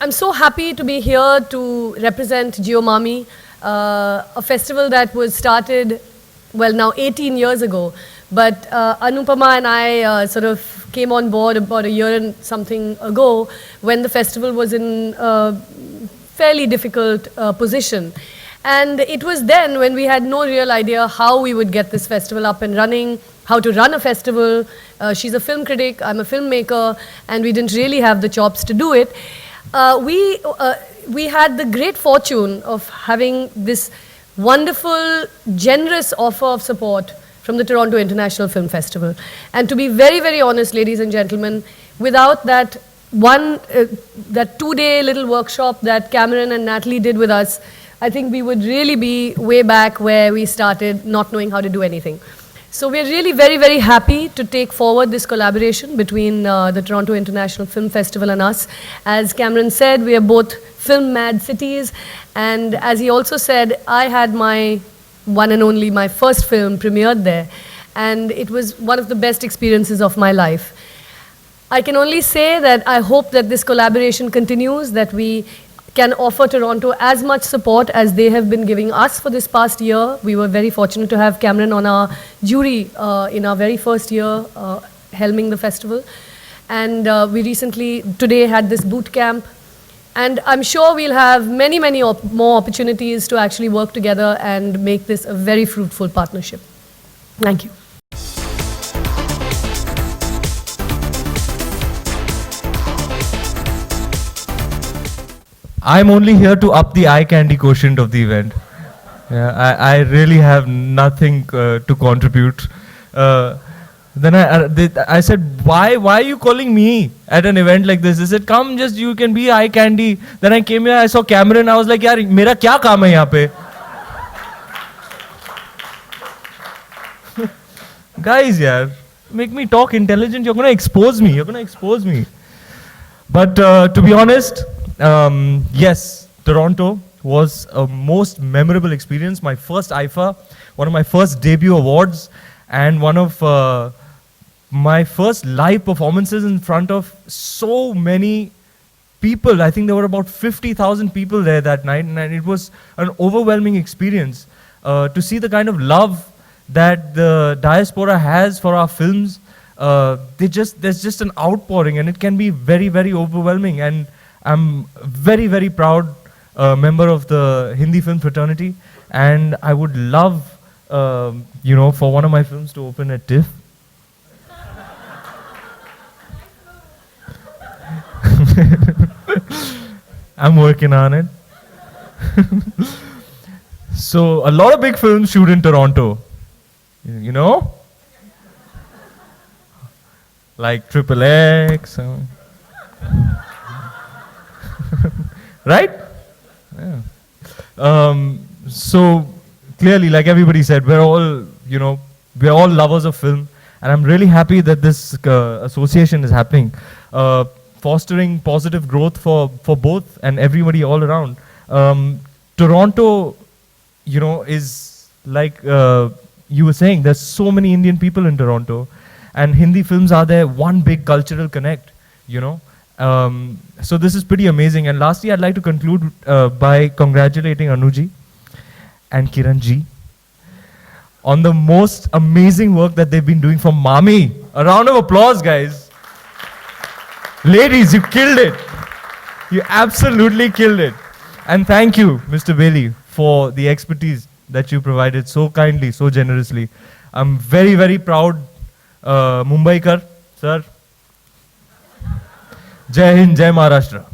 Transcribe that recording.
I'm so happy to be here to represent GeoMami, a festival that was started, well, now 18 years ago. But Anupama and I sort of came on board about a year and something ago when the festival was in a fairly difficult position. And it was then when we had no real idea how we would get this festival up and running, how to run a festival. She's a film critic, I'm a filmmaker, and we didn't really have the chops to do it. We had the great fortune of having this wonderful, generous offer of support from the Toronto International Film Festival. And to be very, very honest, ladies and gentlemen, without that that 2-day little workshop that Cameron and Natalie did with us, I think we would really be way back where we started, not knowing how to do anything. So we're really very, very happy to take forward this collaboration between the Toronto International Film Festival and us. As Cameron said, we are both film-mad cities, and as he also said, I had my one and only, my first film premiered there, and it was one of the best experiences of my life. I can only say that I hope that this collaboration continues, that we can offer Toronto as much support as they have been giving us for this past year. We were very fortunate to have Cameron on our jury in our very first year helming the festival. And we recently, today, had this boot camp. And I'm sure we'll have many, many more opportunities to actually work together and make this a very fruitful partnership. Thank you. I'm only here to up the eye candy quotient of the event. Yeah, I really have nothing to contribute. Then I said, why are you calling me at an event like this? They said, come, just you can be eye candy. Then I came here, I saw Cameron, I was like, yaar, mera kya kaam hai yahan pe? Guys, yaar, make me talk intelligent. You're gonna expose me. But to be honest, yes, Toronto was a most memorable experience. My first IFA, one of my first debut awards, and one of my first live performances in front of so many people. I think there were about 50,000 people there that night, and it was an overwhelming experience to see the kind of love that the diaspora has for our films. There's just an outpouring, and it can be very, very overwhelming. And I'm very, very proud member of the Hindi film fraternity, and I would love, for one of my films to open at TIFF. I'm working on it. So a lot of big films shoot in Toronto, you know, like Triple X. Right? Yeah. So clearly, like everybody said, we're all lovers of film, and I'm really happy that this association is happening, fostering positive growth for both and everybody all around. Toronto, is like you were saying, there's so many Indian people in Toronto, and Hindi films are there, one big cultural connect, So this is pretty amazing. And lastly, I'd like to conclude by congratulating Anuji and Kiranji on the most amazing work that they've been doing for Mami. A round of applause, guys. Ladies, you killed it. You absolutely killed it. And thank you, Mr. Bailey, for the expertise that you provided so kindly, so generously. I'm very, very proud, Mumbaikar, sir. Jai Hind, Jai Maharashtra.